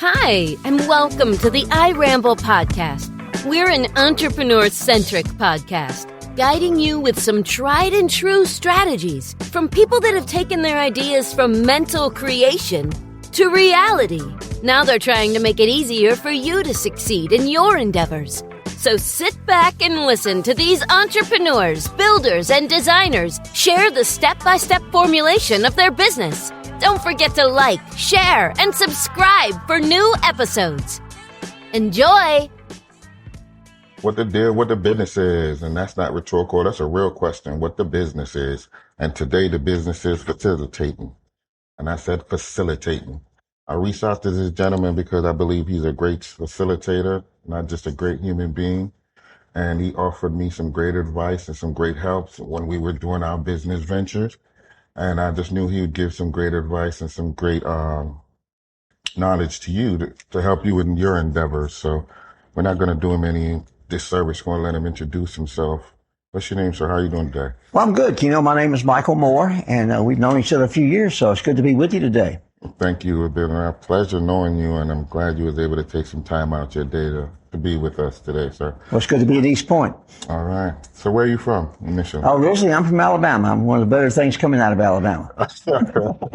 Hi, and welcome to the I Ramble podcast. We're an entrepreneur-centric podcast, guiding you with some tried and true strategies from people that have taken their ideas from mental creation to reality. Now they're trying to make it easier for you to succeed in your endeavors. So sit back and listen to these entrepreneurs, builders, and designers share the step-by-step formulation of their business. Don't forget to like, share, and subscribe for new episodes. Enjoy! What the deal, what the business is, and that's not rhetorical, that's a real question, what the business is. And today the business is facilitating. And I said facilitating. I reached out to this gentleman because I believe he's a great facilitator, not just a great human being. And he offered me some great advice and some great help when we were doing our business ventures. And I just knew he would give some great advice and some great knowledge to you to help you in your endeavors. So we're not going to do him any disservice. We're going to let him introduce himself. What's your name, sir? How are you doing today? Well, I'm good. You know, my name is Micheal Moore, and we've known each other a few years, so it's good to be with you today. Thank you. It's been a pleasure knowing you, and I'm glad you was able to take some time out your day to be with us today, sir. Well, it's good to be at East Point. All right. So where are you from initially? Oh, originally, I'm from Alabama. I'm one of the better things coming out of Alabama.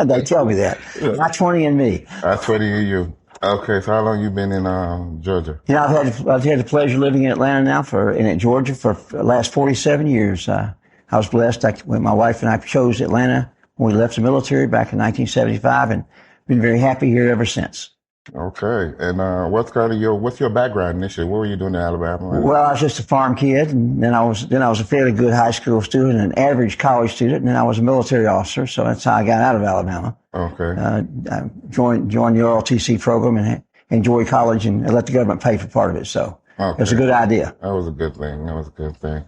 They tell me that. Not 20 and me. 20 and you. Okay, so how long you been in Georgia? Yeah, I've had the pleasure of living in Atlanta now in Georgia for the last 47 years. I was blessed. When my wife and I chose Atlanta when we left the military back in 1975, and been very happy here ever since. Okay, and what's your background initially? What were you doing in Alabama? Well, I was just a farm kid, and then I was a fairly good high school student, an average college student, and then I was a military officer. So that's how I got out of Alabama. Okay. I joined the ROTC program and enjoyed college, and I let the government pay for part of it. So It was a good idea. That was a good thing.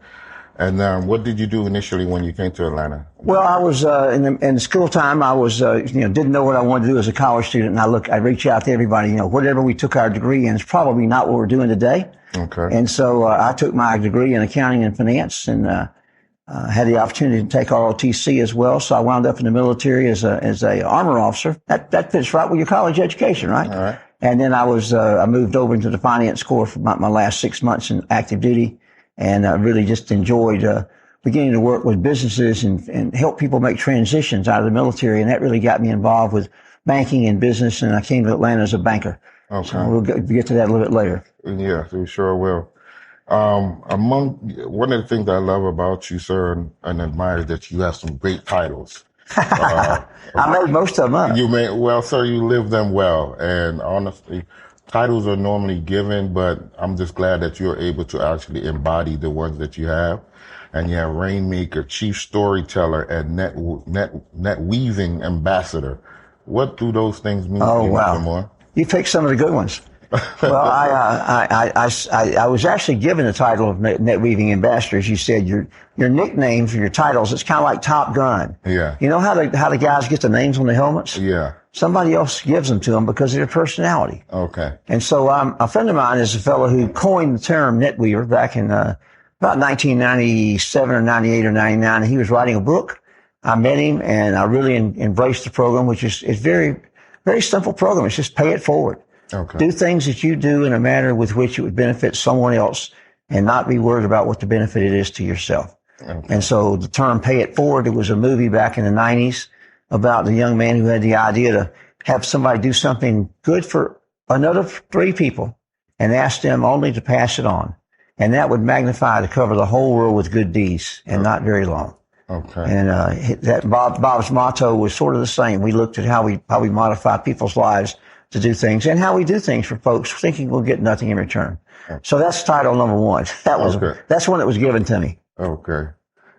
And what did you do initially when you came to Atlanta? Well, I was in the school time. I was didn't know what I wanted to do as a college student, and I reach out to everybody. Whatever we took our degree in is probably not what we're doing today. Okay. And so I took my degree in accounting and finance, and had the opportunity to take ROTC as well. So I wound up in the military as a armor officer. That fits right with your college education, right? All right. And then I moved over into the finance corps for my last 6 months in active duty. And I really just enjoyed beginning to work with businesses and help people make transitions out of the military. And that really got me involved with banking and business. And I came to Atlanta as a banker. Okay. So we'll get to that a little bit later. Yeah, we sure will. One of the things I love about you, sir, and admire is that you have some great titles. I made most of them up. Well, sir, you live them well. And honestly, titles are normally given, but I'm just glad that you're able to actually embody the ones that you have. And you have Rainmaker, Cheif Storyteller, and net weaving ambassador. What do those things mean? Oh, wow. More? You picked some of the good ones. Well, I was actually given the title of net weaving ambassador. As you said, your nicknames or your titles, it's kind of like Top Gun. Yeah. You know how the guys get the names on the helmets? Yeah. Somebody else gives them to them because of their personality. Okay. And so a friend of mine is a fellow who coined the term net weaver back in about 1997 or 98 or 99. He was writing a book. I met him, and I really embraced the program, which is very, very simple program. It's just pay it forward. Okay. Do things that you do in a manner with which it would benefit someone else and not be worried about what the benefit it is to yourself. Okay. And so the term pay it forward, it was a movie back in the 90s about the young man who had the idea to have somebody do something good for another 3 people and ask them only to pass it on. And that would magnify to cover the whole world with good deeds and not very long. Okay. And Bob's motto was sort of the same. We looked at how we modify people's lives to do things and how we do things for folks thinking we'll get nothing in return. Okay. So that's title number 1. That's one that was given to me. Okay.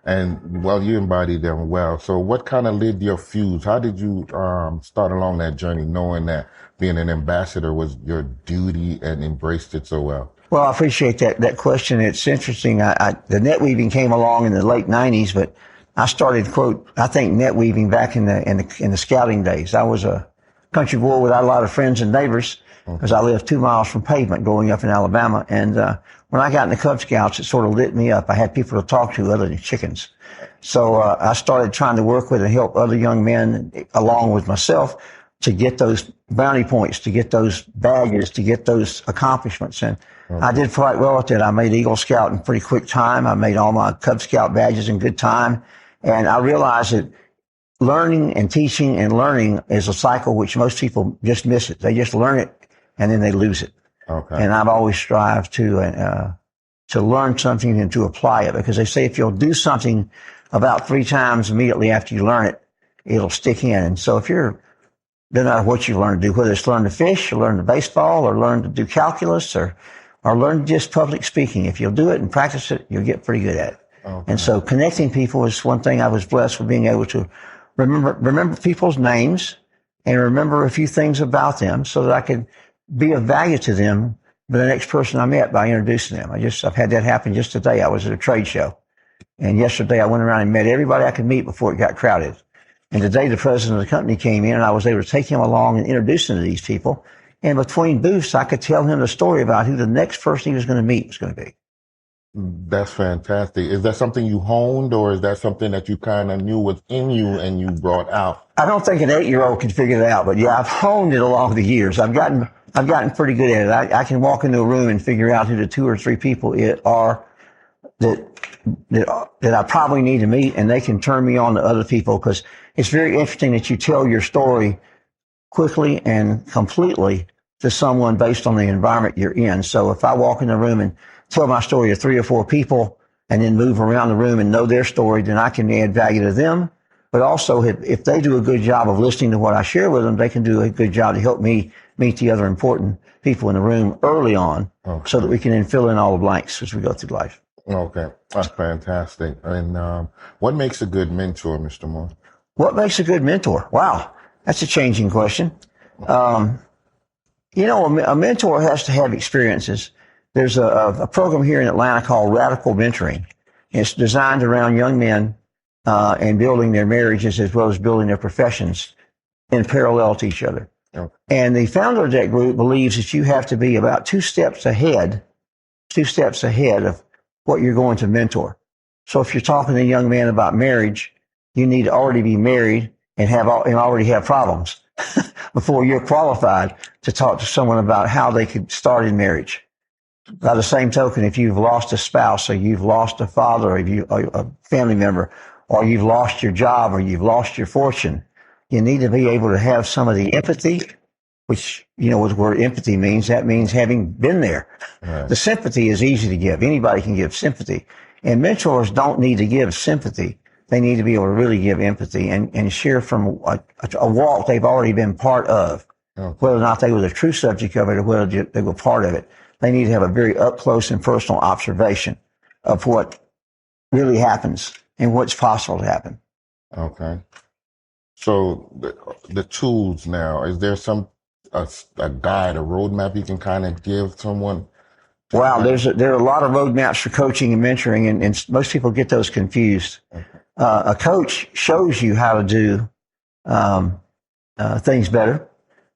And well, you embodied them well. So what kind of lit your fuse? How did you start along that journey knowing that being an ambassador was your duty and embraced it so well? Well, I appreciate that question. It's interesting. The net weaving came along in the late 90s, but I started, quote, I think net weaving back in the scouting days. I was a country boy without a lot of friends and neighbors because I lived 2 miles from pavement growing up in Alabama. And when I got in the Cub Scouts, it sort of lit me up. I had people to talk to other than chickens. So I started trying to work with and help other young men along with myself to get those bounty points, to get those badges, to get those accomplishments. And I did quite well at that. I made Eagle Scout in pretty quick time. I made all my Cub Scout badges in good time. And I realized that learning and teaching and learning is a cycle which most people just miss it. They just learn it and then they lose it. Okay. And I've always strived to learn something and to apply it, because they say if you'll do something about 3 times immediately after you learn it, it'll stick in. And so if you're, no matter what you learn to do, whether it's learn to fish or learn to baseball or learn to do calculus or learn just public speaking, if you'll do it and practice it, you'll get pretty good at it. Okay. And so connecting people is one thing I was blessed with, being able to remember people's names and remember a few things about them so that I could be of value to them, but the next person I met, by introducing them. I've had that happen just today. I was at a trade show, and yesterday I went around and met everybody I could meet before it got crowded. And today the president of the company came in, and I was able to take him along and introduce him to these people. And between booths, I could tell him the story about who the next person he was going to meet was going to be. That's fantastic. Is that something you honed, or is that something that you kind of knew within you and you brought out? I don't think an 8-year-old can figure it out, but yeah, I've honed it along the years. I've gotten pretty good at it. I can walk into a room and figure out who the 2 or 3 people are that I probably need to meet, and they can turn me on to other people, because it's very interesting that you tell your story quickly and completely to someone based on the environment you're in. So if I walk in the room and tell my story to 3 or 4 people and then move around the room and know their story, then I can add value to them. But also, if they do a good job of listening to what I share with them, they can do a good job to help me meet the other important people in the room early on, so that we can then fill in all the blanks as we go through life. Okay, that's fantastic. And what makes a good mentor, Mr. Moore? What makes a good mentor? Wow, that's a changing question. A mentor has to have experiences. There's a program here in Atlanta called Radical Mentoring. It's designed around young men and building their marriages as well as building their professions in parallel to each other. Okay. And the founder of that group believes that you have to be about 2 steps ahead of what you're going to mentor. So if you're talking to a young man about marriage, you need to already be married and already have problems before you're qualified to talk to someone about how they could start in marriage. By the same token, if you've lost a spouse, or you've lost a father, or a family member, or you've lost your job, or you've lost your fortune, you need to be able to have some of the empathy, which, what the word empathy means. That means having been there. Right. The sympathy is easy to give. Anybody can give sympathy. And mentors don't need to give sympathy. They need to be able to really give empathy and share from a walk they've already been part of. Okay. Whether or not they were the true subject of it or whether they were part of it. They need to have a very up close and personal observation of what really happens and what's possible to happen. Okay. So the tools now, is there a guide, a roadmap you can kind of give someone? Wow, there are a lot of roadmaps for coaching and mentoring, and most people get those confused. Okay. A coach shows you how to do things better,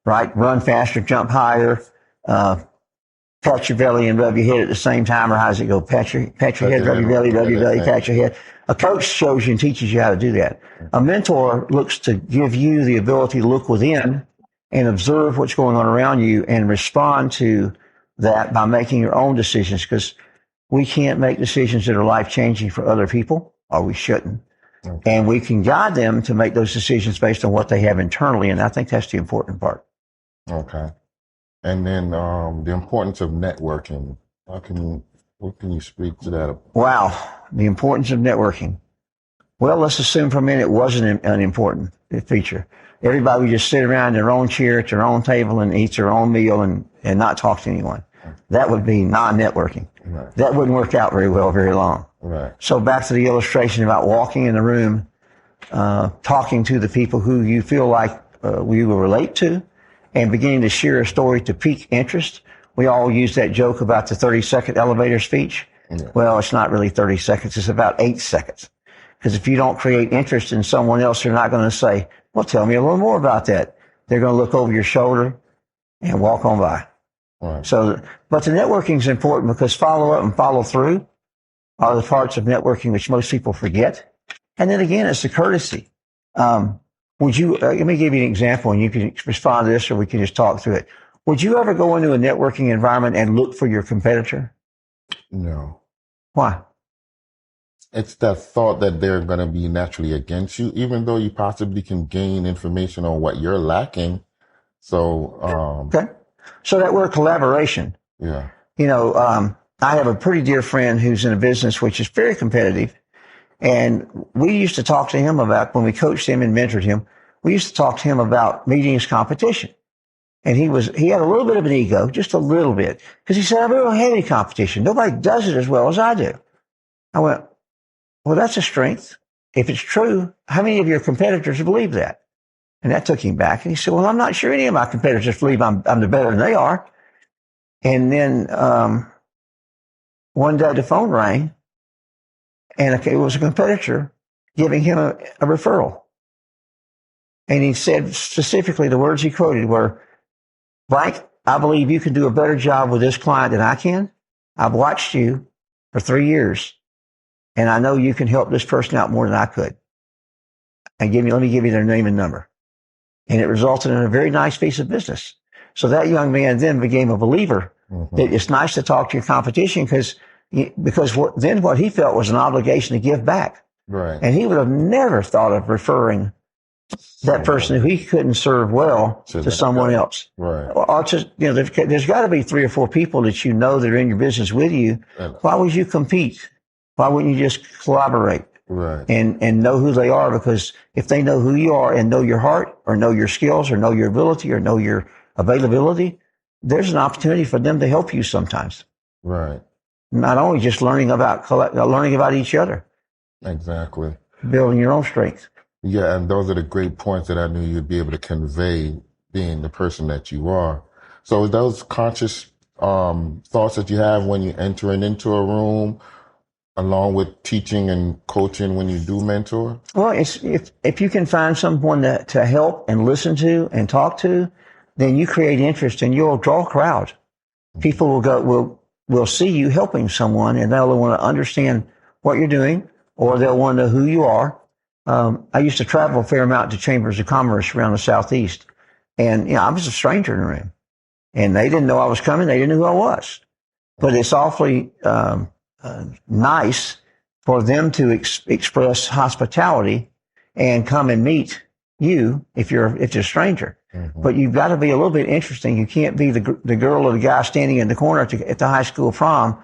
right? Run faster, jump higher, pat your belly and rub your head at the same time, or how does it go? Pat your head, rub your belly, pat your head. A coach shows you and teaches you how to do that. A mentor looks to give you the ability to look within and observe what's going on around you and respond to that by making your own decisions, because we can't make decisions that are life-changing for other people, or we shouldn't. Okay. And we can guide them to make those decisions based on what they have internally, and I think that's the important part. Okay. And then the importance of networking. What can you speak to that? Wow, the importance of networking. Well, let's assume for a minute it wasn't an important feature. Everybody would just sit around their own chair at their own table and eat their own meal and not talk to anyone. That would be non-networking. Right. That wouldn't work out very well very long. Right. So back to the illustration about walking in the room, talking to the people who you feel like we will relate to, and beginning to share a story to pique interest. We all use that joke about the 30-second elevator speech. Yeah. Well, it's not really 30 seconds. It's about 8 seconds. Because if you don't create interest in someone else, they're not going to say, well, tell me a little more about that. They're going to look over your shoulder and walk on by. Right. So, but the networking is important, because follow up and follow through are the parts of networking which most people forget. And then again, it's the courtesy. One Would you, let me give you an example and you can respond to this or we can just talk through it. Would you ever go into a networking environment and look for your competitor? No. Why? It's that thought that they're going to be naturally against you, even though you possibly can gain information on what you're lacking. So, okay. So that word collaboration. Yeah. You know, I have a pretty dear friend who's in a business which is very competitive. And we used to talk to him about, when we coached him and mentored him, we used to talk to him about meeting his competition. And he had a little bit of an ego, just a little bit, because he said, I really don't have any competition. Nobody does it as well as I do. I went, well, that's a strength. If it's true, how many of your competitors believe that? And that took him back. And he said, well, I'm not sure any of my competitors believe I'm the better than they are. And then, one day the phone rang and it was a competitor giving him a referral. And he said specifically the words he quoted were, Mike, I believe you can do a better job with this client than I can. I've watched you for 3 years and I know you can help this person out more than I could. And let me give you their name and number. And it resulted in a very nice piece of business. So that young man then became a believer that it's nice to talk to your competition because what he felt was an obligation to give back. Right. And he would have never thought of referring that person who he couldn't serve well to someone else. Right. Or just, you know, there's got to be 3 or 4 people that you know that are in your business with you. Why would you compete? Why wouldn't you just collaborate? Right. And know who they are? Because if they know who you are and know your heart or know your skills or know your ability or know your availability, there's an opportunity for them to help you sometimes. Right. Not only just learning about each other. Exactly. Building your own strength. Yeah, and those are the great points that I knew you'd be able to convey being the person that you are. So those conscious thoughts that you have when you're entering into a room, along with teaching and coaching when you do mentor? Well, if you can find someone to help and listen to and talk to, then you create interest and you'll draw a crowd. People will see you helping someone and they'll want to understand what you're doing or they'll want to know who you are. I used to travel a fair amount to chambers of commerce around the Southeast. And, you know, I was a stranger in the room and they didn't know I was coming. They didn't know who I was, but it's awfully, nice for them to express hospitality and come and meet you if you're a stranger. But you've got to be a little bit interesting. You can't be the girl or the guy standing in the corner at the high school prom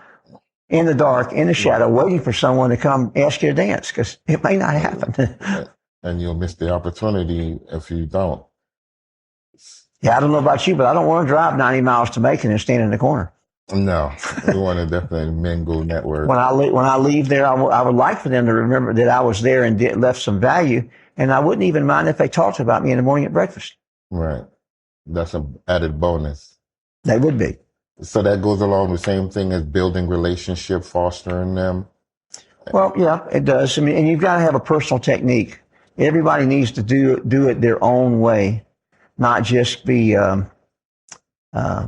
in the dark, in the shadow, waiting for someone to come ask you to dance because it may not happen. And you'll miss the opportunity if you don't. Yeah, I don't know about you, but I don't want to drive 90 miles to Macon and stand in the corner. No, we want to definitely mingle, network. When I leave there, I would like for them to remember that I was there and left some value, and I wouldn't even mind if they talked about me in the morning at breakfast. Right. That's an added bonus. They would be. So that goes along the same thing as building relationship, fostering them? Well, yeah, it does. I mean, and you've got to have a personal technique. Everybody needs to do it their own way, not just be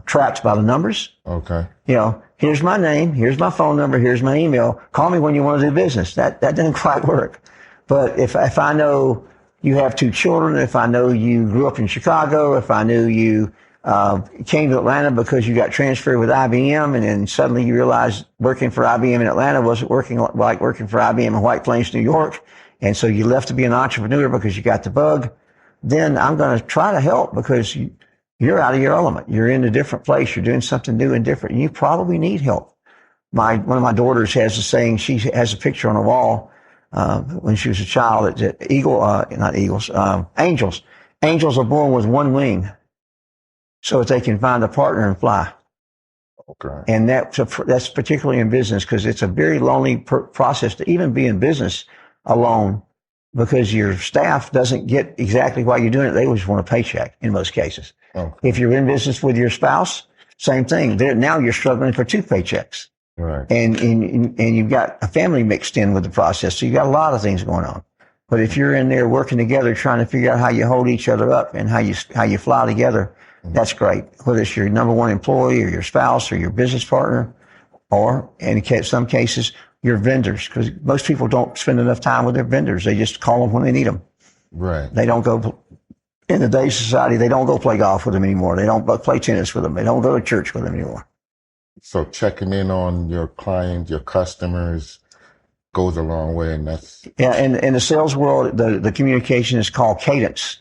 trapped by the numbers. Okay. You know, here's my name, here's my phone number, here's my email. Call me when you want to do business. That doesn't quite work. But if I know you have 2 children, if I know you grew up in Chicago, if I knew you came to Atlanta because you got transferred with IBM and then suddenly you realized working for IBM in Atlanta wasn't working like working for IBM in White Plains, New York, and so you left to be an entrepreneur because you got the bug, then I'm going to try to help because you're out of your element. You're in a different place. You're doing something new and different. And you probably need help. One of my daughters has a saying. She has a picture on a wall when she was a child. That angels. Angels are born with 1 wing so that they can find a partner and fly. Okay. And that's particularly in business because it's a very lonely process to even be in business alone because your staff doesn't get exactly why you're doing it. They just want a paycheck in most cases. Okay. If you're in business with your spouse, same thing. Now you're struggling for 2 paychecks. Right. And you've got a family mixed in with the process. So you've got a lot of things going on. But if you're in there working together, trying to figure out how you hold each other up and how you fly together, that's great. Whether it's your number 1 employee or your spouse or your business partner, or in some cases, your vendors, because most people don't spend enough time with their vendors. They just call them when they need them. Right. They don't go, in today's society, they don't go play golf with them anymore. They don't play tennis with them. They don't go to church with them anymore. So checking in on your clients, your customers goes a long way, and that's... Yeah, in the sales world, the communication is called cadence.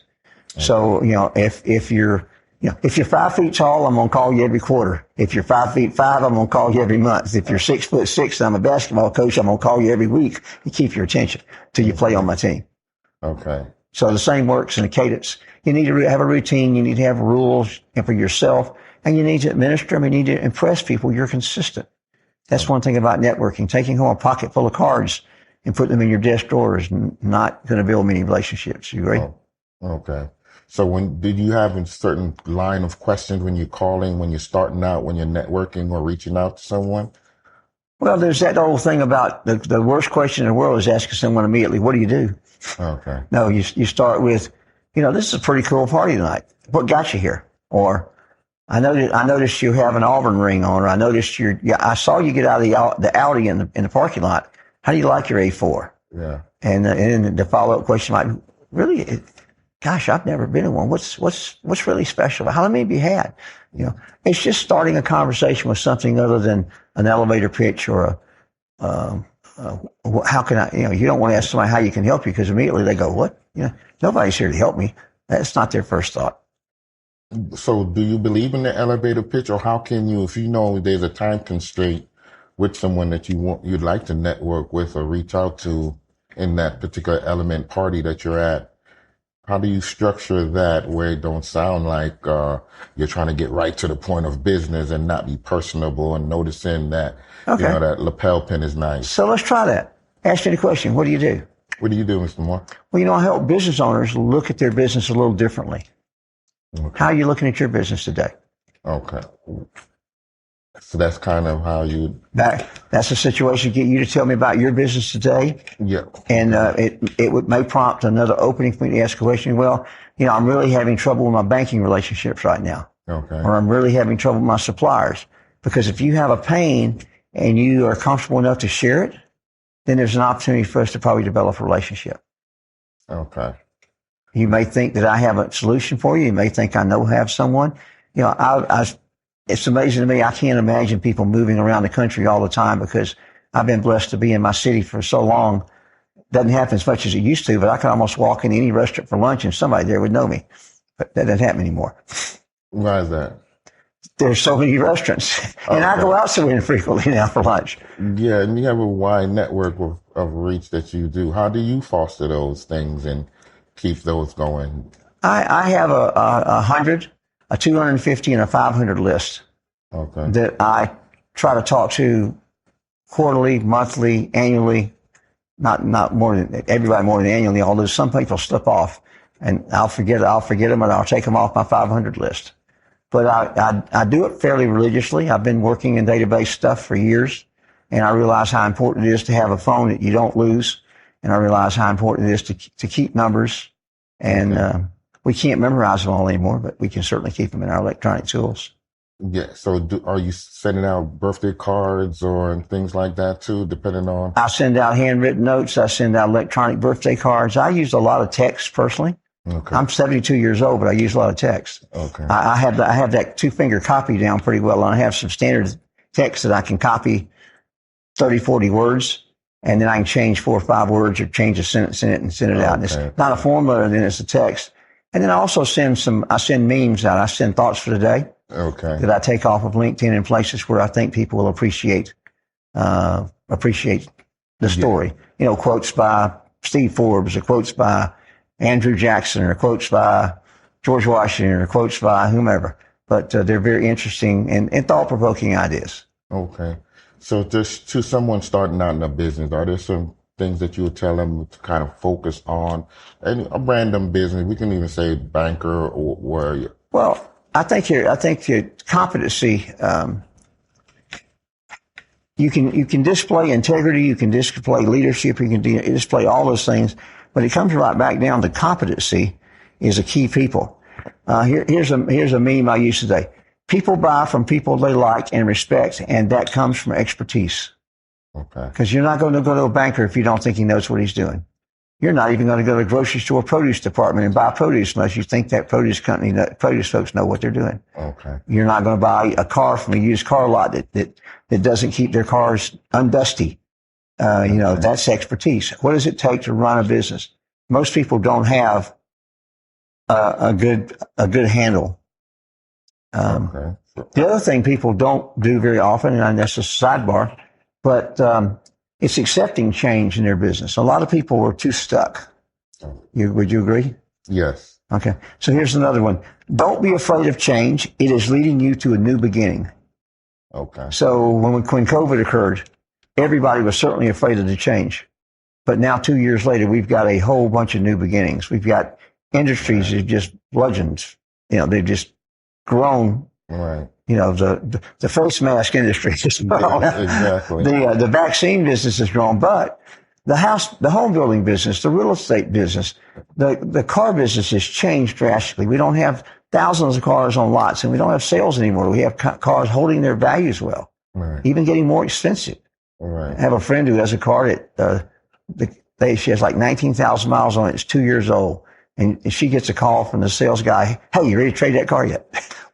Okay. So, if you're 5 feet tall, I'm going to call you every quarter. If you're 5'5", I'm going to call you every month. If you're 6'6", I'm a basketball coach, I'm going to call you every week to keep your attention till you play on my team. Okay. So the same works in the cadence. You need to have a routine. You need to have rules for yourself, and you need to administer them. You need to impress people. You're consistent. That's one thing about networking. Taking home a pocket full of cards and putting them in your desk drawer is not going to build many relationships. You agree? Oh, okay. So did you have a certain line of questions when you're calling, when you're starting out, when you're networking or reaching out to someone? Well, there's that old thing about the worst question in the world is asking someone immediately, what do you do? Okay. No, you start with, this is a pretty cool party tonight. What got you here? Or I noticed you have an Auburn ring on, or I noticed I saw you get out of the Audi in the parking lot. How do you like your A4? Yeah. And then the follow-up question might be, really, gosh, I've never been in one. What's really special? How many have you had? It's just starting a conversation with something other than an elevator pitch or how can I, you don't want to ask somebody how you can help you because immediately they go, what? Nobody's here to help me. That's not their first thought. So do you believe in the elevator pitch, or how can you, if you know there's a time constraint with someone that you'd like to network with or reach out to in that particular element party that you're at, how do you structure that where it don't sound like you're trying to get right to the point of business and not be personable and noticing that, okay, that lapel pin is nice? So let's try that. Ask me the question. What do you do? What do you do, Mr. Moore? Well, I help business owners look at their business a little differently. Okay. How are you looking at your business today? Okay. So that's kind of how you... That's a situation to get you to tell me about your business today. Yeah. And it may prompt another opening for me to ask a question. Well, I'm really having trouble with my banking relationships right now. Okay. Or I'm really having trouble with my suppliers. Because if you have a pain and you are comfortable enough to share it, then there's an opportunity for us to probably develop a relationship. Okay. You may think that I have a solution for you. You may think I have someone. It's amazing to me. I can't imagine people moving around the country all the time because I've been blessed to be in my city for so long. Doesn't happen as much as it used to, but I can almost walk in any restaurant for lunch and somebody there would know me. But that doesn't happen anymore. Why is that? There's so many restaurants. And I go out so infrequently now for lunch. Yeah, and you have a wide network of reach that you do. How do you foster those things and keep those going? I have a 100, a 250, and a 500 list. Okay. That I try to talk to quarterly, monthly, annually, not more than everybody more than annually, although some people slip off and I'll forget them and I'll take them off my 500 list. But I do it fairly religiously. I've been working in database stuff for years, and I realize how important it is to have a phone that you don't lose. And I realize how important it is to keep numbers. And we can't memorize them all anymore, but we can certainly keep them in our electronic tools. Yeah. So are you sending out birthday cards or things like that too, depending on? I send out handwritten notes. I send out electronic birthday cards. I use a lot of text personally. Okay. I'm 72 years old, but I use a lot of text. Okay. I have that 2-finger copy down pretty well, and I have some standard text that I can copy 30, 40 words, and then I can change 4 or 5 words or change a sentence in it and send it out. And it's not a form letter, then it's a text. And then I also send memes out. I send thoughts for the day. Okay. That I take off of LinkedIn in places where I think people will appreciate the story. Yeah. Quotes by Steve Forbes or quotes by Andrew Jackson or quotes by George Washington or quotes by whomever. But they're very interesting and thought-provoking ideas. Okay. So just to someone starting out in a business, are there some things that you would tell them to kind of focus on? And a random business, we can even say banker or where. Well, I think your competency, you can display integrity, you can display leadership, you can display all those things, but it comes right back down to competency is a key people. Here's a meme I use today. People buy from people they like and respect, and that comes from expertise. Okay. Because you're not going to go to a banker if you don't think he knows what he's doing. You're not even going to go to the grocery store produce department and buy produce unless you think that produce folks know what they're doing. Okay. You're not going to buy a car from a used car lot that doesn't keep their cars undusty. That's expertise. What does it take to run a business? Most people don't have a good handle. Okay. The other thing people don't do very often, and that's a sidebar, but it's accepting change in their business. A lot of people are too stuck. Would you agree? Yes. Okay. So here's another one. Don't be afraid of change. It is leading you to a new beginning. Okay. So when COVID occurred, everybody was certainly afraid of the change. But now 2 years later, we've got a whole bunch of new beginnings. We've got industries that just bludgeons. They've just grown. Right. The face mask industry has grown. Exactly. The vaccine business has grown, but the home building business, the real estate business, the car business has changed drastically. We don't have thousands of cars on lots, and we don't have sales anymore. We have cars holding their values well, right. Even getting more expensive. Right. I have a friend who has a car that she has like 19,000 miles on it. It's 2 years old. And she gets a call from the sales guy. Hey, you ready to trade that car yet?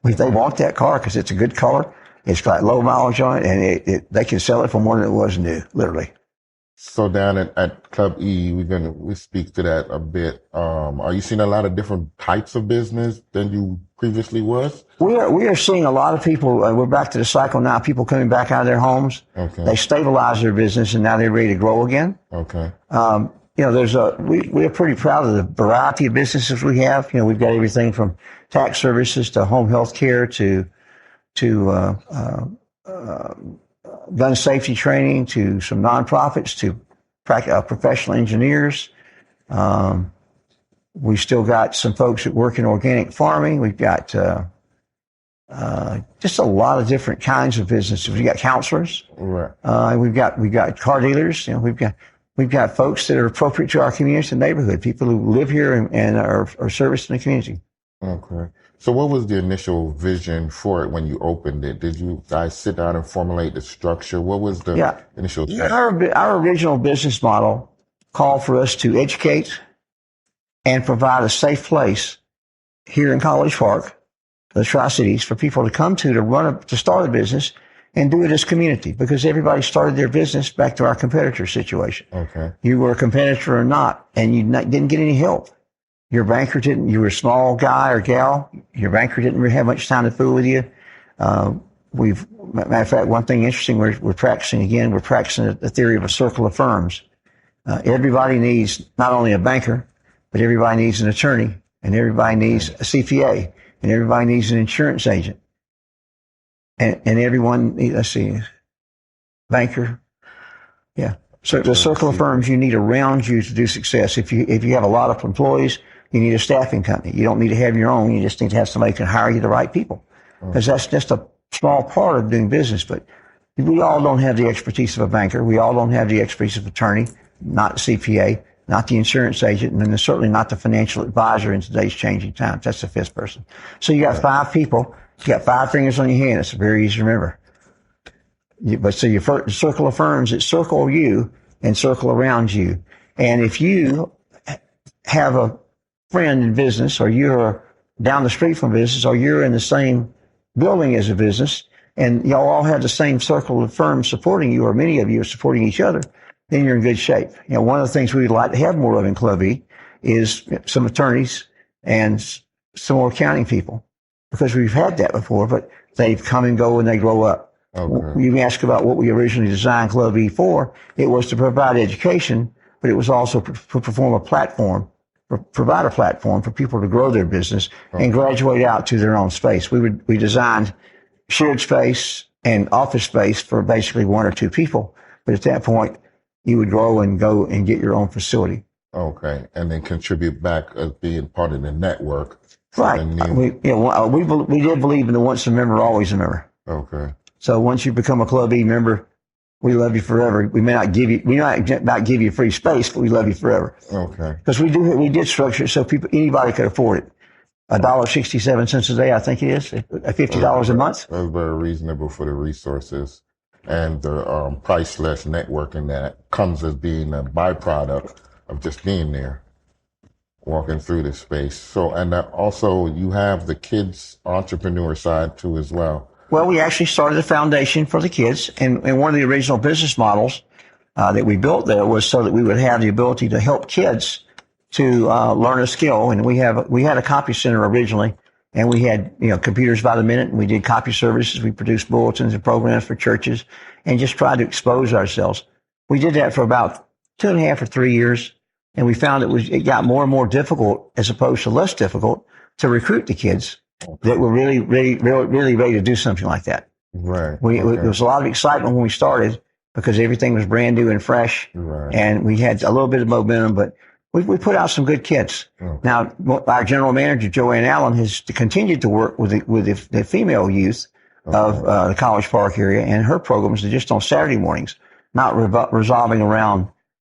They want that car because it's a good color. It's got low mileage on it, and they can sell it for more than it was new, literally. So down at Club E, we speak to that a bit. Are you seeing a lot of different types of business than you previously was? We are seeing a lot of people. We're back to the cycle now. People coming back out of their homes. Okay. They stabilize their business, and now they're ready to grow again. Okay. We're pretty proud of the variety of businesses we have. We've got everything from tax services to home health care to gun safety training to some nonprofits to professional engineers. We still got some folks that work in organic farming. We've got just a lot of different kinds of businesses. We've got counselors. Right. We've got car dealers. We've got folks that are appropriate to our community and neighborhood, people who live here and are servicing the community. Okay. So what was the initial vision for it when you opened it? Did you guys sit down and formulate the structure? What was the initial? Our original business model called for us to educate and provide a safe place here in College Park, the Tri-Cities, for people to come to start a business and do it as community, because everybody started their business back to our competitor situation. Okay. You were a competitor or not, and you didn't get any help. Your banker didn't. You were a small guy or gal. Your banker didn't really have much time to fool with you. Matter of fact, one thing interesting we're practicing again. We're practicing the theory of a circle of firms. Everybody needs not only a banker, but everybody needs an attorney, and everybody needs a CPA, and everybody needs an insurance agent, and everyone. Let's see, banker, yeah. So the circle of firms you need around you to do success. If you have a lot of employees, you need a staffing company. You don't need to have your own. You just need to have somebody who can hire you the right people, because that's just a small part of doing business. But we all don't have the expertise of a banker. We all don't have the expertise of an attorney, not the CPA, not the insurance agent, and then certainly not the financial advisor in today's changing times. That's the fifth person. So you got 5 people. You got 5 fingers on your hand. It's very easy to remember. So your circle of firms that circle you and circle around you. And if you have a friend in business, or you're down the street from business, or you're in the same building as a business, and y'all all have the same circle of firms supporting you, or many of you are supporting each other, then you're in good shape. One of the things we'd like to have more of in Club E is some attorneys and some more accounting people, because we've had that before, but they've come and go and they grow up. Okay. You ask about what we originally designed Club E for. It was to provide education, but it was also to provide a platform for people to grow their business and graduate out to their own space. We designed shared space and office space for basically 1 or 2 people, but at that point, you would grow and go and get your own facility. Okay, and then contribute back as being part of the network. Right. We did believe in the once a member, always a member. Okay. So once you become a Club E member, we love you forever. We might not give you free space, but we love you forever. Okay. Because we did structure it so anybody could afford it. $1.67 a day, I think it is, $50 a month. That's very reasonable for the resources and the priceless networking that comes as being a byproduct of just being there, walking through this space. So, and also you have the kids entrepreneur side too as well. Well, we actually started a foundation for the kids, and one of the original business models that we built there was so that we would have the ability to help kids to learn a skill. And we had a copy center originally, and we had computers by the minute, and we did copy services. We produced bulletins and programs for churches, and just tried to expose ourselves. We did that for about 2.5 or 3 years, and we found it got more and more difficult as opposed to less difficult to recruit the kids that were really ready to do something like that. Right. There was a lot of excitement when we started because everything was brand new and fresh, right. And we had a little bit of momentum, but we put out some good kids. Okay. Now, our general manager, Joanne Allen, has continued to work with the female youth of the College Park area, and her programs are just on Saturday mornings, not revolving around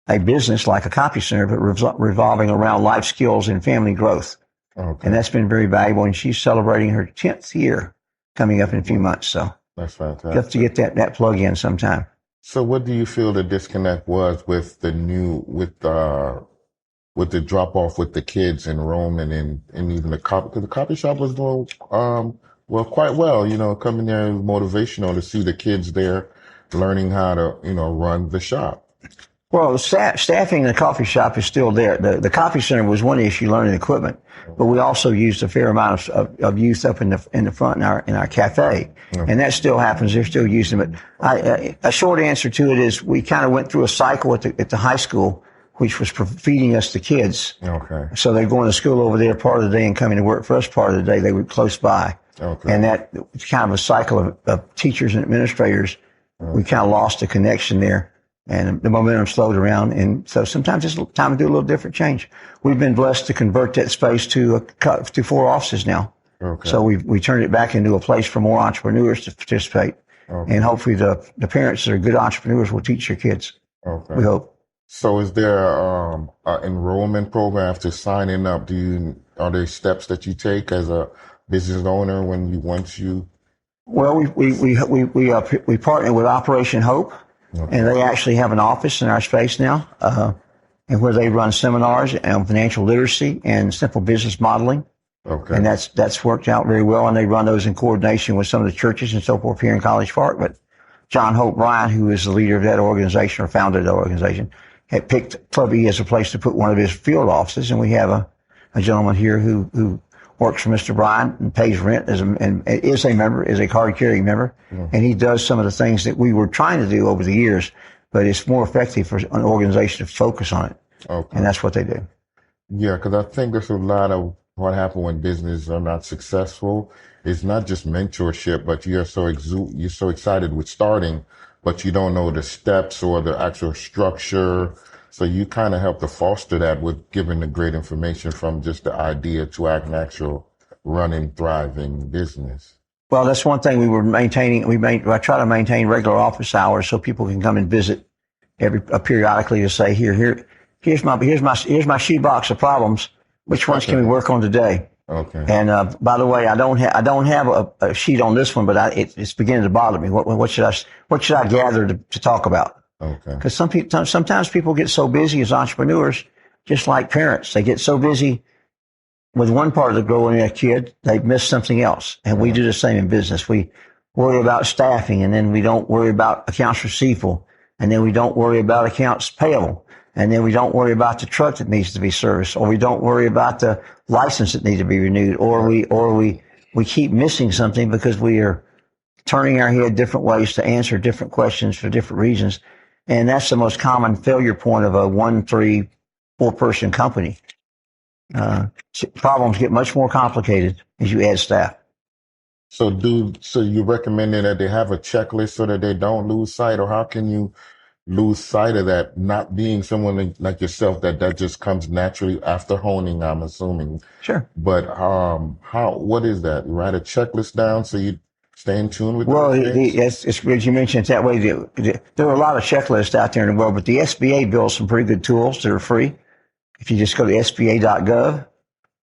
a business like a copy center, but revolving around life skills and family growth. Okay. And that's been very valuable. And she's celebrating her 10th year coming up in a few months. So that's fantastic. You have to get that plug in sometime. So what do you feel the disconnect was with the drop off with the kids enrollment and even the copy? Because the copy shop was doing, quite well, coming there motivational to see the kids there learning how to, run the shop. Well, the staffing in the coffee shop is still there. The coffee center was one issue, learning equipment, but we also used a fair amount of youth up in the front in our cafe, and that still happens. They're still using it. But a short answer to it is we kind of went through a cycle at the high school, which was feeding us the kids. Okay. So they're going to school over there part of the day and coming to work for us part of the day. They were close by, and that was kind of a cycle of teachers and administrators. We kind of lost the connection there. And the momentum slowed around, and so sometimes it's time to do a little different change. We've been blessed to convert that space to 4 offices now. Okay. So we turned it back into a place for more entrepreneurs to participate, and hopefully the parents that are good entrepreneurs will teach their kids. Okay. We hope. So is there an enrollment program after signing up? Are there steps that you take as a business owner once you? Well, we partner with Operation Hope. Okay. And they actually have an office in our space now, and where they run seminars on financial literacy and simple business modeling. Okay. And that's worked out very well. And they run those in coordination with some of the churches and so forth here in College Park. But John Hope Bryant, who is the leader of that organization or founder of that organization, had picked Club E as a place to put one of his field offices. And we have a gentleman here who works for Mr. Bryant and pays rent and is a member, is a card carrying member. Mm. And he does some of the things that we were trying to do over the years, but it's more effective for an organization to focus on it. Okay. And that's what they do. Yeah, because I think there's a lot of what happens when businesses are not successful. It's not just mentorship, but you're so excited with starting, but you don't know the steps or the actual structure. So you kind of help to foster that with giving the great information from just the idea to an actual running, thriving business. Well, that's one thing we were maintaining. I try to maintain regular office hours so people can come and visit periodically to say, here's my shoebox of problems. Which ones can we work on today? Okay. And by the way, I don't have a sheet on this one, but it's beginning to bother me. What should I gather to talk about? Okay. Because sometimes people get so busy as entrepreneurs, just like parents, they get so busy with one part of the growing their kid, they miss something else. And we do the same in business. We worry about staffing, and then we don't worry about accounts receivable, and then we don't worry about accounts payable, and then we don't worry about the truck that needs to be serviced, or we don't worry about the license that needs to be renewed, or we keep missing something because we are turning our head different ways to answer different questions for different reasons. And that's the most common failure point of a 1, 3, 4 person company. Problems get much more complicated as you add staff. So you recommending that they have a checklist so that they don't lose sight, or how can you lose sight of that, not being someone like yourself that just comes naturally after honing, I'm assuming. Sure. But what is that? You write a checklist down so you stay in tune with it's good you mentioned it that way. There are a lot of checklists out there in the world, but the SBA builds some pretty good tools that are free. If you just go to SBA.gov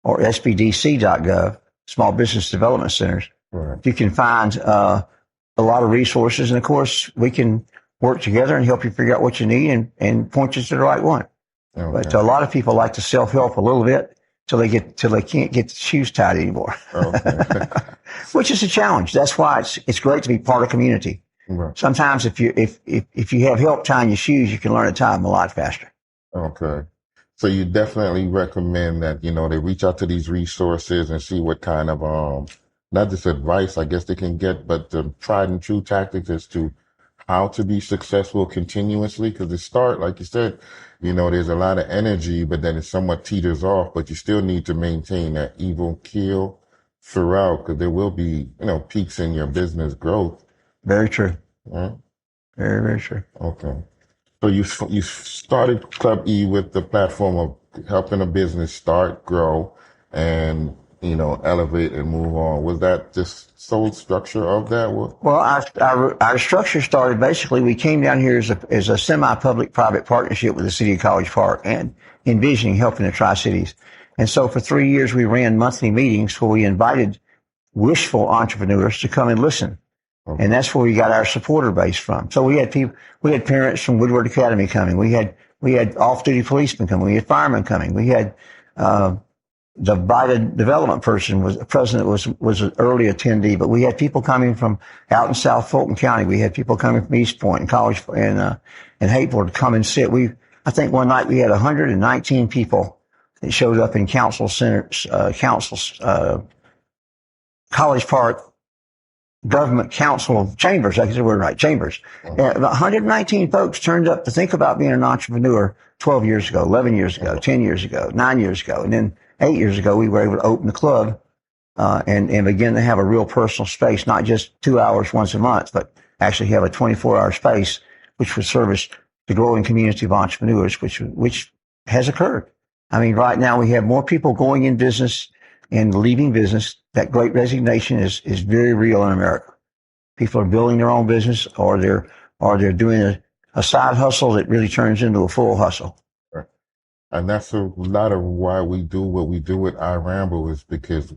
or SBDC.gov, Small Business Development Centers, right, you can find a lot of resources. And, of course, we can work together and help you figure out what you need and point you to the right one. Okay. But a lot of people like to self-help a little bit till they can't get the shoes tied anymore. Okay. Which is a challenge. That's why it's great to be part of community. Right. Sometimes if you have help tying your shoes, you can learn to tie them a lot faster. Okay. So you definitely recommend that, they reach out to these resources and see what kind of, not just advice, I guess they can get, but the tried and true tactics as to how to be successful continuously. Cause like you said, there's a lot of energy, but then it somewhat teeters off, but you still need to maintain that even keel throughout, cause there will be, peaks in your business growth. Very true. Right? Very, very true. Okay. So you started Club E with the platform of helping a business start, grow, and, elevate and move on. Was that just sole structure of that? Well, our structure started basically, we came down here as a semi-public private partnership with the city of College Park and envisioning helping the Tri-Cities. And so for 3 years, we ran monthly meetings where we invited wishful entrepreneurs to come and listen. Okay. And that's where we got our supporter base from. So we had parents from Woodward Academy coming. We had off-duty policemen coming. We had firemen coming. We had, the Biden development president was an early attendee, but we had people coming from out in South Fulton County. We had people coming from East Point and College and Hateboro to come and sit. I think one night we had 119 people that showed up in College Park Government Council chambers. I guess the word right, chambers. About 119 folks turned up to think about being an entrepreneur 12 years ago, 11 years ago, 10 years ago, 9 years ago. And then 8 years ago, we were able to open the club, and begin to have a real personal space, not just 2 hours once a month, but actually have a 24-hour space, which would service the growing community of entrepreneurs, which has occurred. I mean, right now we have more people going in business and leaving business. That great resignation is very real in America. People are building their own business, or they're doing a side hustle that really turns into a full hustle. Right. And that's a lot of why we do what we do with iRamble, is because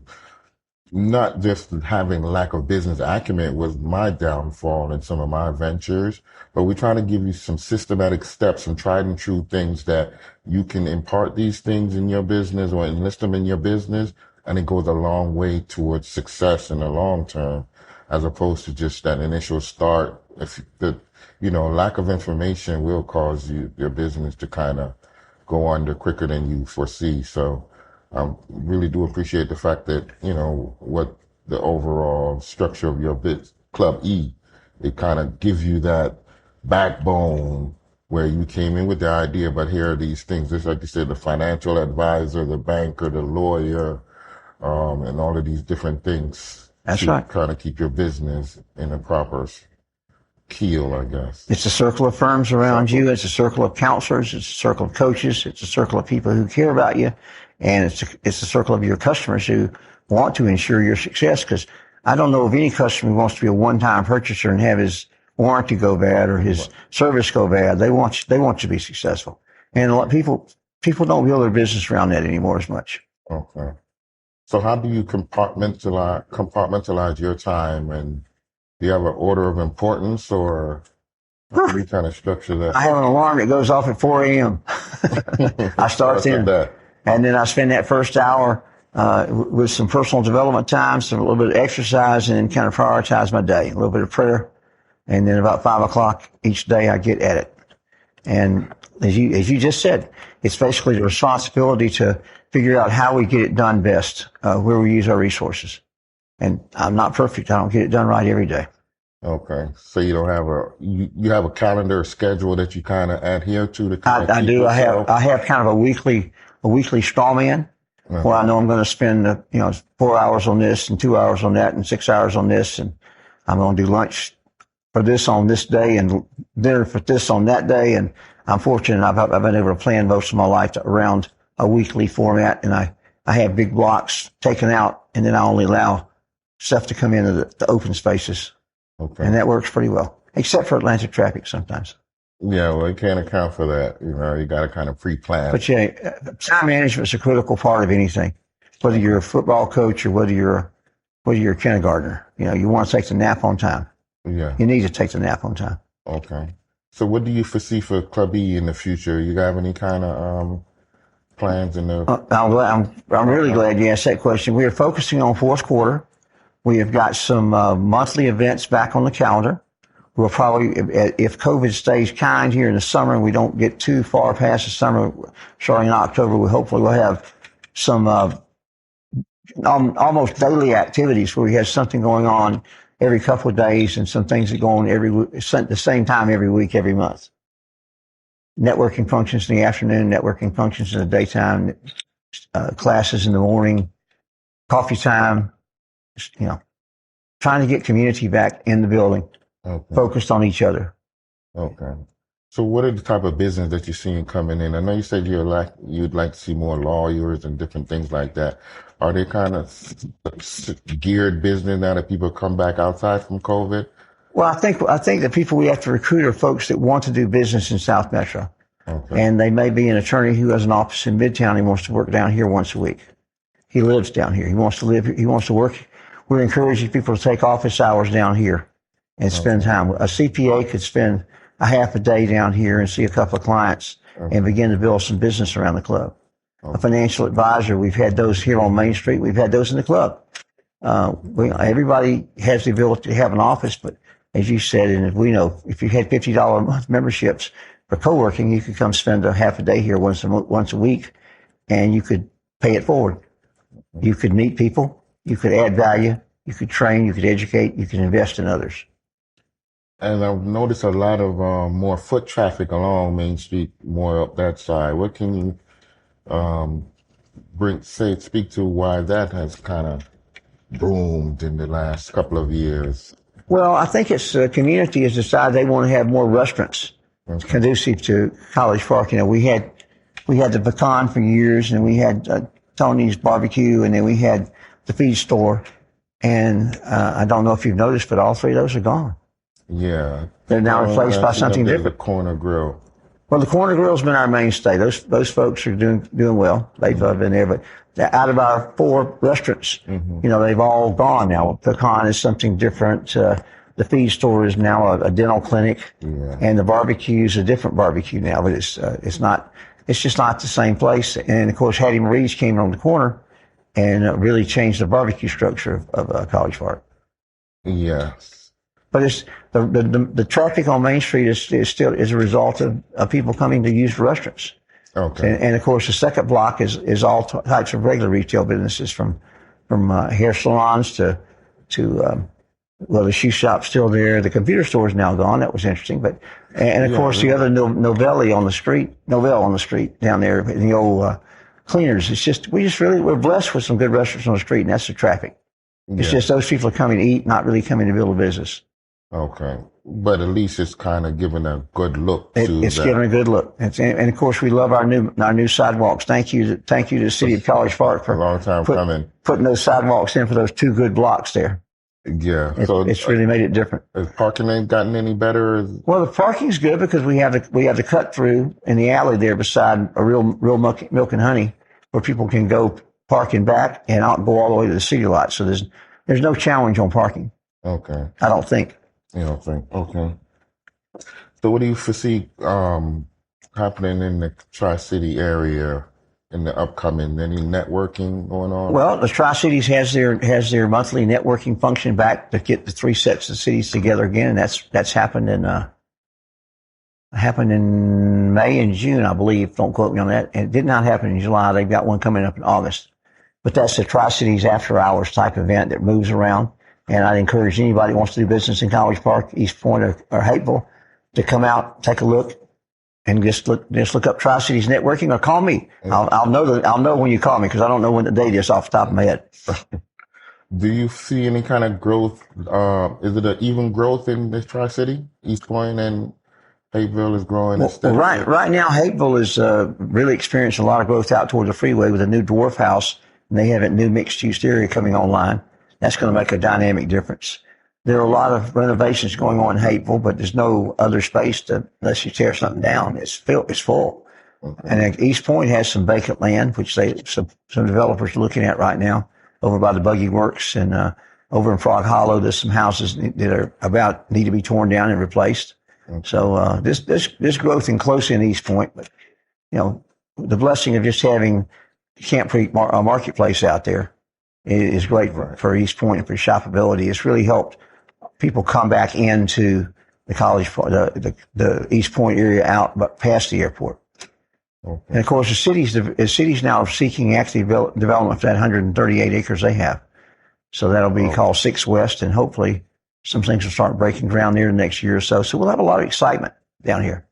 not just having lack of business acumen was my downfall in some of my ventures, but we're trying to give you some systematic steps, some tried and true things that you can impart these things in your business or enlist them in your business. And it goes a long way towards success in the long term, as opposed to just that initial start. If the, lack of information will cause your business to kind of go under quicker than you foresee. So I really do appreciate the fact that, what the overall structure of your Club E, it kind of gives you that backbone where you came in with the idea, but here are these things. Just like you said, the financial advisor, the banker, the lawyer, and all of these different things. That's to right. Kind of keep your business in a proper keel, I guess. It's a circle of firms around you. It's a circle of counselors. It's a circle of coaches. It's a circle of people who care about you. And it's a circle of your customers who want to ensure your success. Because I don't know of any customer who wants to be a one-time purchaser and have his warranty go bad or his service go bad. They want you to be successful. And a lot of people don't build their business around that anymore as much. Okay. So how do you compartmentalize your time, and do you have an order of importance, or how do you kind of structure that? I have an alarm that goes off at 4 a.m. I start then. And then I spend that first hour with some personal development time, a little bit of exercise, and then kind of prioritize my day. A little bit of prayer. And then about 5 o'clock each day I get at it. And as you just said, it's basically the responsibility to figure out how we get it done best, where we use our resources. And I'm not perfect. I don't get it done right every day. Okay. So you don't have you have a calendar or schedule that you kind of adhere to I do. Yourself? I have kind of a weekly straw man where I know I'm going to spend, 4 hours on this and 2 hours on that and 6 hours on this. And I'm going to do lunch for this on this day and dinner for this on that day. And I'm fortunate I've been able to plan most of my life around a weekly format, and I have big blocks taken out, and then I only allow stuff to come into the open spaces. Okay. And that works pretty well, except for Atlanta traffic sometimes. Yeah, well, you can't account for that. You got to kind of pre-plan. But yeah, time management is a critical part of anything, whether you're a football coach or whether you're a kindergartner. You want to take the nap on time. Yeah. You need to take the nap on time. Okay. So what do you foresee for Club E in the future? You have any kind of plans in the... I'm really glad you asked that question. We are focusing on fourth quarter. We have got some monthly events back on the calendar. We'll probably, if COVID stays kind here in the summer and we don't get too far past the summer, starting in October, we hopefully will have some almost daily activities where we have something going on every couple of days and some things that go on at the same time every week, every month. Networking functions in the afternoon, networking functions in the daytime, classes in the morning, coffee time, trying to get community back in the building, focused on each other. Okay. So what are the type of business that you're seeing coming in? I know you said you'd like to see more lawyers and different things like that. Are they kind of geared business now that people come back outside from COVID? Well, I think the people we have to recruit are folks that want to do business in South Metro. Okay. And they may be an attorney who has an office in Midtown. He wants to work down here once a week. He lives down here. He wants to live here. He wants to work. We're encouraging people to take office hours down here and spend time. A CPA could spend a half a day down here and see a couple of clients and begin to build some business around the club. A financial advisor, we've had those here on Main Street. We've had those in the club. Everybody has the ability to have an office, but as you said, and as we know, if you had $50 a month memberships for co-working, you could come spend a half a day here once a week, and you could pay it forward. You could meet people. You could add value. You could train. You could educate. You could invest in others. And I've noticed a lot of more foot traffic along Main Street, more up that side. What can you speak to why that has kind of boomed in the last couple of years? Well, I think it's the community has decided they want to have more restaurants conducive to College Park. We had the Pecan for years, and we had Tony's Barbecue, and then we had the feed store. And I don't know if you've noticed, but all three of those are gone. Yeah. They're now replaced by something different. The Corner Grill. Well, the Corner Grill's been our mainstay. Those folks are doing well. They've been there, but out of our 4 restaurants, they've all gone now. Pecan is something different. The feed store is now a dental clinic, and the barbecue is a different barbecue now. But it's just not the same place. And of course, Hattie Marie's came on the corner and really changed the barbecue structure of College Park. Yes. But it's the traffic on Main Street is still a result of people coming to use the restaurants. Okay. And of course, the second block is all types of regular retail businesses from hair salons to the shoe shop's still there. The computer store is now gone. That was interesting. But of course, the other Novell on the street down there, the old cleaners. It's just we're blessed with some good restaurants on the street, and that's the traffic. It's just those people are coming to eat, not really coming to build a business. Okay. But at least it's kind of giving a good look It's giving a good look. And of course, we love our new sidewalks. Thank you to the city of College Park for a long time coming. Putting those sidewalks in for those 2 good blocks there. Yeah. It's really made it different. Has parking ain't gotten any better? Well, the parking's good because we have the cut through in the alley there beside a real milk and honey where people can go park in back and go all the way to the city lot. So there's no challenge on parking. Okay. I don't think. You don't think? Okay. So what do you foresee happening in the Tri-City area in the upcoming? Any networking going on? Well, the Tri-Cities has their monthly networking function back to get the 3 sets of cities together again. And that's happened in May and June, I believe. Don't quote me on that. And it did not happen in July. They've got one coming up in August. But that's the Tri-Cities after hours type event that moves around. And I'd encourage anybody who wants to do business in College Park, East Point, or Hapeville to come out, take a look, and just look up Tri-Cities Networking or call me. I'll know when you call me because I don't know when the date is off the top of my head. Do you see any kind of growth? Is it an even growth in this Tri-City? East Point and Hapeville is growing. Well, right now, Hapeville is really experiencing a lot of growth out toward the freeway with a new dwarf house, and they have a new mixed-use area coming online. That's going to make a dynamic difference. There are a lot of renovations going on in Hapeville, but there's no other space unless you tear something down. It's full. Okay. And East Point has some vacant land, which some developers are looking at right now over by the Buggy Works, and over in Frog Hollow, there's some houses that are need to be torn down and replaced. Okay. So this growth in close in East Point, but the blessing of just having Camp Creek marketplace out there is great for East Point and for shoppability. It's really helped people come back into the college, the East Point area out, but past the airport. Okay. And of course, the city's now seeking active development for that 138 acres they have. So that'll be called 6 West, and hopefully some things will start breaking ground there the next year or so. So we'll have a lot of excitement down here.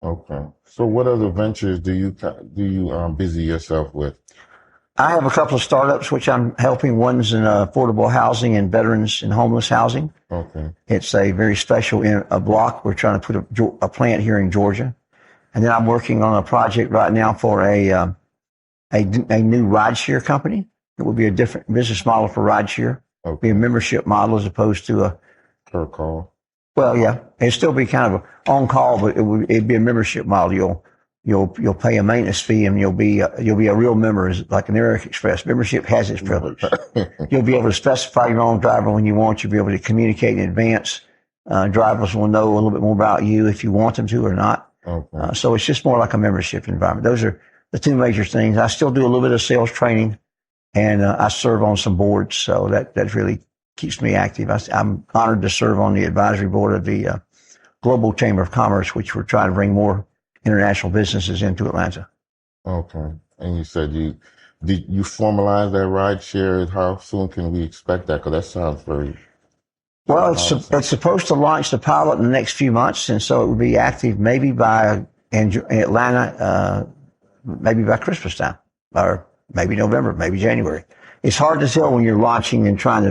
Okay. So what other ventures do you busy yourself with? I have a couple of startups which I'm helping. One's in affordable housing and veterans and homeless housing. Okay. It's a very special a block. We're trying to put a plant here in Georgia. And then I'm working on a project right now for a new rideshare company. It will be a different business model for rideshare. Okay. Be a membership model as opposed to a per call. Well, yeah, it'd still be kind of on call, but it'd be a membership model. You'll pay a maintenance fee, and you'll be a real member, like an American Express. Membership has its privilege. You'll be able to specify your own driver when you want. You'll be able to communicate in advance. Drivers will know a little bit more about you if you want them to or not. Okay. So it's just more like a membership environment. Those are the two major things. I still do a little bit of sales training, and I serve on some boards, so that really keeps me active. I'm honored to serve on the advisory board of the Global Chamber of Commerce, which we're trying to bring more international businesses into Atlanta. Okay. And you said did you formalize that ride share? How soon can we expect that? Because that sounds very... Well, it's supposed to launch the pilot in the next few months, and so it will be active maybe in Atlanta, maybe by Christmas time, or maybe November, maybe January. It's hard to tell when you're launching and trying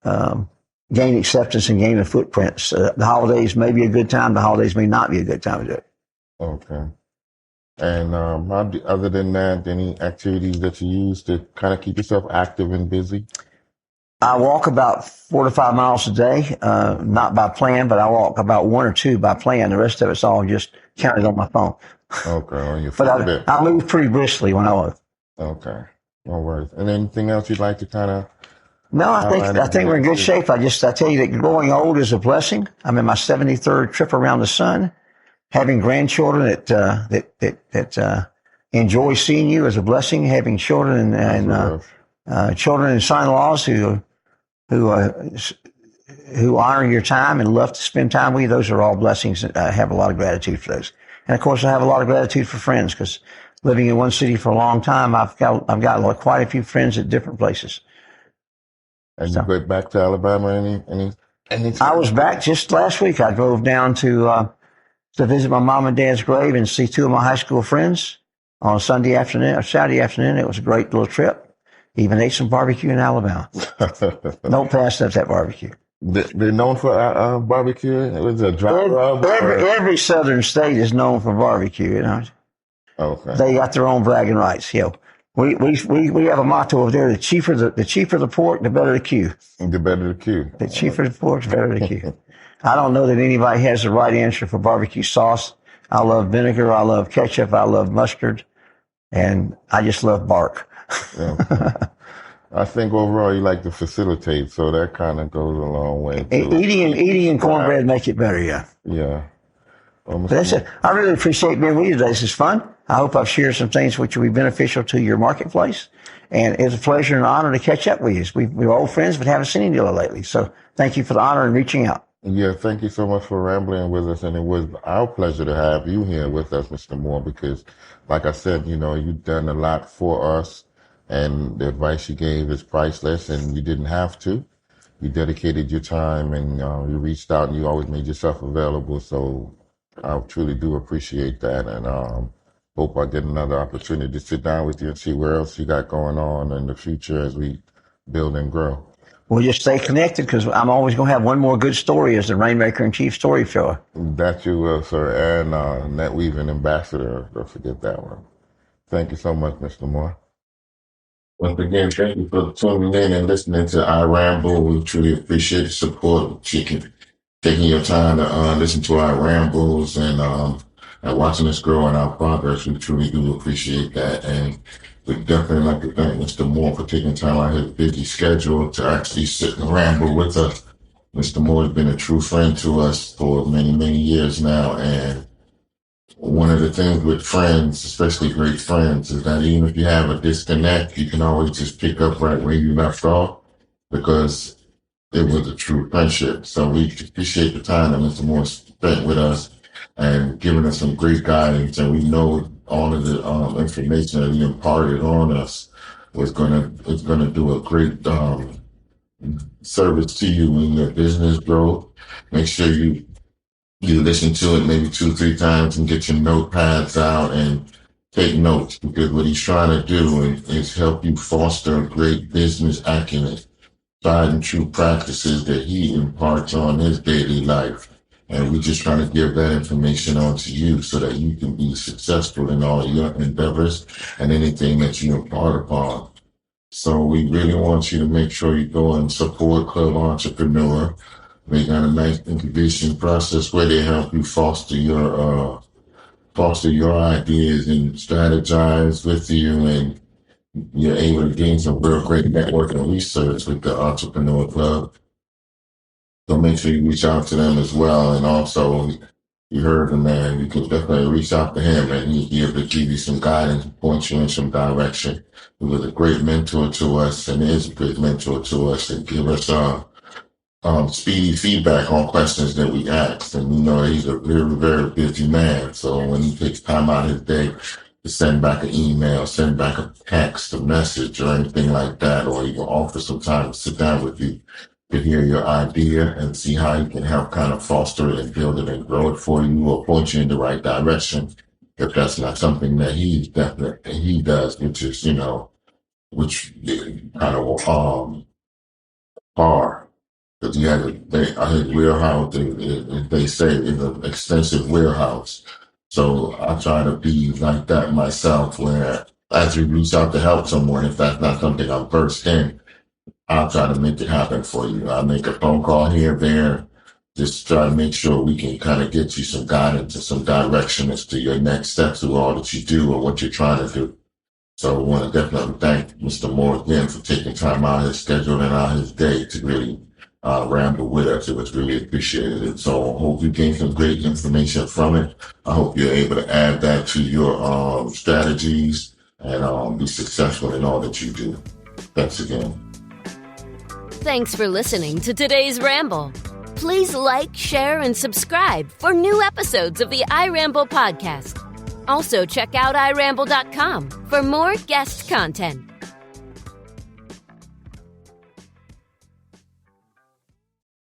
to gain acceptance and gain a footprint. The holidays may be a good time. The holidays may not be a good time to do it. Okay. And other than that, any activities that you use to kind of keep yourself active and busy? I walk about 4 to 5 miles a day, not by plan, but I walk about 1 or 2 by plan. The rest of it's all just counted on my phone. Okay, on your phone. But I move pretty briskly when I walk. Okay, no worries. And anything else you'd like to kind of... No, I think we're in good shape. I tell you that growing old is a blessing. I'm in my 73rd trip around the sun. Having grandchildren that enjoy seeing you is a blessing. Having children and children and son-in-laws who honor your time and love to spend time with you, those are all blessings. I have a lot of gratitude for those. And of course, I have a lot of gratitude for friends, because living in one city for a long time, I've got quite a few friends at different places. And you went back to Alabama any? I was back just last week. I drove down to visit my mom and dad's grave and see 2 of my high school friends on a Sunday afternoon or Saturday afternoon. It was a great little trip. Even ate some barbecue in Alabama. Don't pass up that barbecue. They're known for barbecue? It was a dry rub? Every southern state is known for barbecue, Okay. They got their own bragging rights. We have a motto over there: the cheaper the pork, the better the cue. The better the cue. The cheaper the pork, the better the cue. I don't know that anybody has the right answer for barbecue sauce. I love vinegar, I love ketchup, I love mustard, and I just love bark. Yeah. I think overall you like to facilitate, so that kind of goes a long way. Eating and cornbread make it better, yeah. Yeah. That's it. I really appreciate being with you today. This is fun. I hope I've shared some things which will be beneficial to your marketplace. And it's a pleasure and honor to catch up with you. We're old friends, but haven't seen each other lately. So thank you for the honor and reaching out. Yeah, thank you so much for rambling with us. And it was our pleasure to have you here with us, Mr. Moore, because like I said, you've done a lot for us, and the advice you gave is priceless, and you didn't have to. You dedicated your time, and you reached out, and you always made yourself available. So I truly do appreciate that, and hope I get another opportunity to sit down with you and see where else you got going on in the future as we build and grow. We'll just stay connected, because I'm always going to have one more good story as the Rainmaker and Cheif Storyteller. That you will, sir, and Net Weaving Ambassador. Don't forget that one. Thank you so much, Mr. Moore. Once again, thank you for tuning in and listening to our ramble. We truly appreciate the support, taking your time to listen to our rambles and watching us grow in our progress. We truly do appreciate that, and we'd definitely like to thank Mr. Moore for taking time out of his busy schedule to actually sit and ramble with us. Mr. Moore has been a true friend to us for many, many years now. And one of the things with friends, especially great friends, is that even if you have a disconnect, you can always just pick up right where you left off, because it was a true friendship. So we appreciate the time that Mr. Moore spent with us and giving us some great guidance. And we know all of the information that he imparted on us is gonna do a great service to you in your business growth. Make sure you listen to it maybe 2-3 times and get your notepads out and take notes, because what he's trying to do is help you foster a great business acumen, tried and true practices that he imparts on his daily life. And we're just trying to give that information on to you so that you can be successful in all your endeavors and anything that you impart upon. So we really want you to make sure you go and support Club Entrepreneur. They got a nice incubation process where they help you foster your ideas and strategize with you, and you're able to gain some real great networking research with the Entrepreneur Club. So make sure you reach out to them as well. And also, you heard the man, you can definitely reach out to him and he'll be able to give you some guidance, point you in some direction. He was a great mentor to us and is a great mentor to us, and give us speedy feedback on questions that we asked. And he's a very, very busy man. So when he takes time out of his day to send back an email, send back a text, a message, or anything like that, or even offer some time to sit down with you to hear your idea and see how you can help kind of foster it and build it and grow it for you, or point you in the right direction, if that's not something that he does, which is, which kind of hard. Because he had his warehouse, they say, is an extensive warehouse. So I try to be like that myself, where as you reach out to help someone, if that's not something I'm versed in, I'll try to make it happen for you. I'll make a phone call here, there, just try to make sure we can kind of get you some guidance and some direction as to your next steps of all that you do or what you're trying to do. So I want to definitely thank Mr. Moore again for taking time out of his schedule and out of his day to really ramble with us. It was really appreciated. So I hope you gain some great information from it. I hope you're able to add that to your strategies and be successful in all that you do. Thanks again. Thanks for listening to today's Ramble. Please like, share, and subscribe for new episodes of the iRamble podcast. Also, check out iRamble.com for more guest content.